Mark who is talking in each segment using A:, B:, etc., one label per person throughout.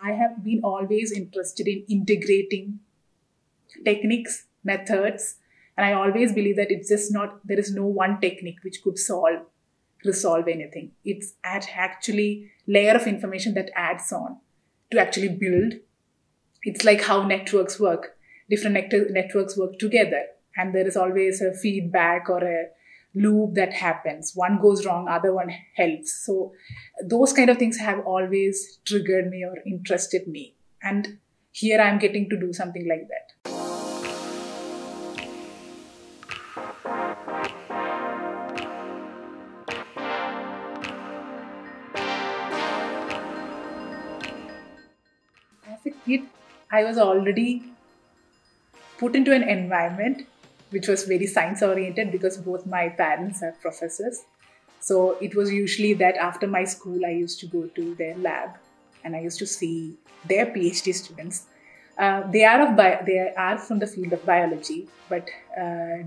A: I have been always interested in integrating techniques, methods, and I always believe that it's just not, there is no one technique which could resolve anything. It's actually layer of information that adds on to actually build. It's like how networks work. Different networks work together, and there is always a feedback or a loop that happens. One goes wrong, other one helps. So those kind of things have always triggered me or interested me. And here I'm getting to do something like that. As a kid, I was already put into an environment which was very science oriented because both my parents are professors. So it was usually that after my school, I used to go to their lab and I used to see their PhD students. They are from the field of biology, but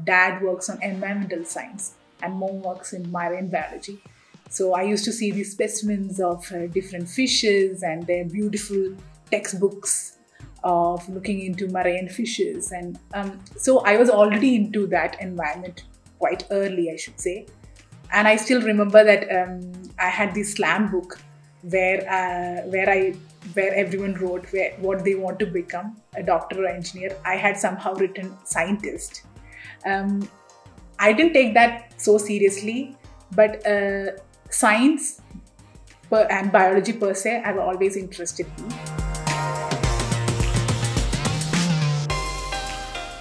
A: dad works on environmental science and mom works in marine biology. So I used to see these specimens of different fishes and their beautiful textbooks of looking into marine fishes. And so I was already into that environment quite early, I should say. And I still remember that I had this slam book where everyone wrote what they want to become, a doctor or engineer. I had somehow written scientist. I didn't take that so seriously, but science and biology per se have always interested me.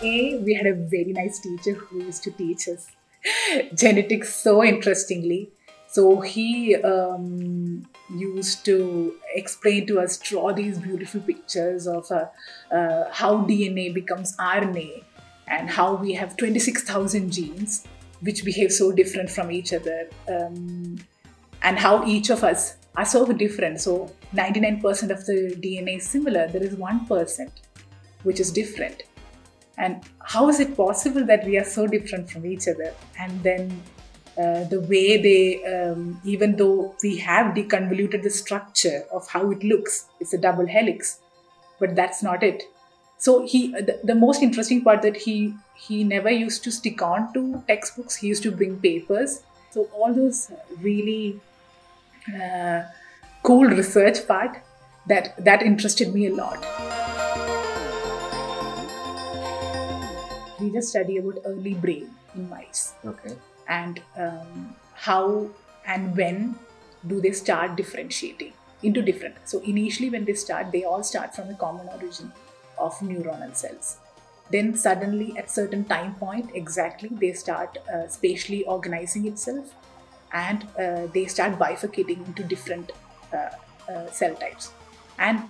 A: We had a very nice teacher who used to teach us genetics so interestingly. So he used to explain to us, draw these beautiful pictures of how DNA becomes RNA and how we have 26,000 genes which behave so different from each other, and how each of us are so different. So 99% of the DNA is similar. There is 1% which is different. And how is it possible that we are so different from each other? And then the way they, even though we have deconvoluted the structure of how it looks, it's a double helix, but that's not it. So the most interesting part that he never used to stick on to textbooks. He used to bring papers. So all those really cool research part that interested me a lot. We just study about early brain in mice.
B: Okay.
A: And how and when do they start differentiating into different. So initially when they all start from a common origin of neuronal cells. Then suddenly at certain time point, exactly, they start spatially organizing itself, and they start bifurcating into different cell types. And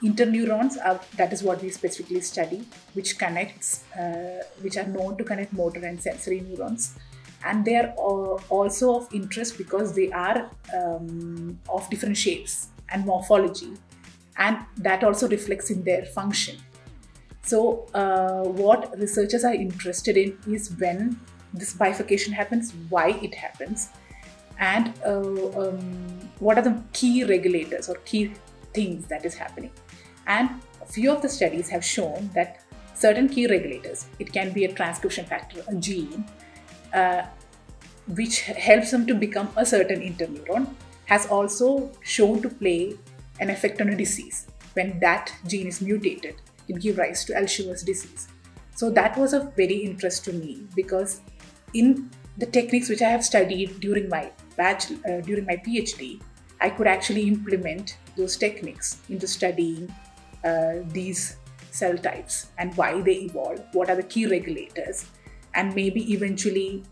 A: interneurons that is what we specifically study, which are known to connect motor and sensory neurons. And they are also of interest because they are of different shapes and morphology, and that also reflects in their function. So what researchers are interested in is when this bifurcation happens, why it happens, and what are the key regulators or key things that is happening. And a few of the studies have shown that certain key regulators, it can be a transcription factor, a gene, which helps them to become a certain interneuron, has also shown to play an effect on a disease. When that gene is mutated, it gives rise to Alzheimer's disease. So that was of very interest to me, because in the techniques which I have studied during my PhD, I could actually implement those techniques into studying these cell types and why they evolve, what are the key regulators, and maybe eventually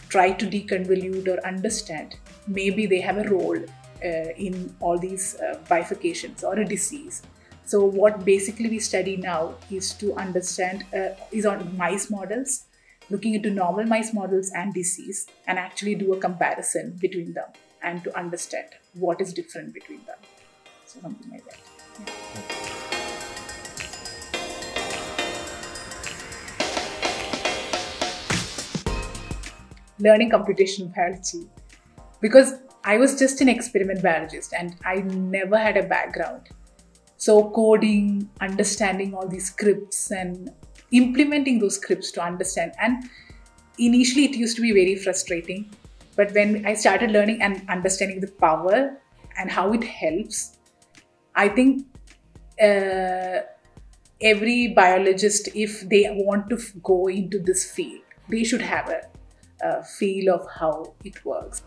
A: try to deconvolute or understand. Maybe they have a role in all these bifurcations or a disease. So what basically we study now is to understand, is on mice models, looking into normal mice models and disease, and actually do a comparison between them and to understand what is different between them. So something like that. Yeah. Learning computational biology, because I was just an experiment biologist and I never had a background. So coding, understanding all these scripts and implementing those scripts to understand. And initially it used to be very frustrating. But when I started learning and understanding the power and how it helps, I think every biologist, if they want to go into this field, they should have a feel of how it works.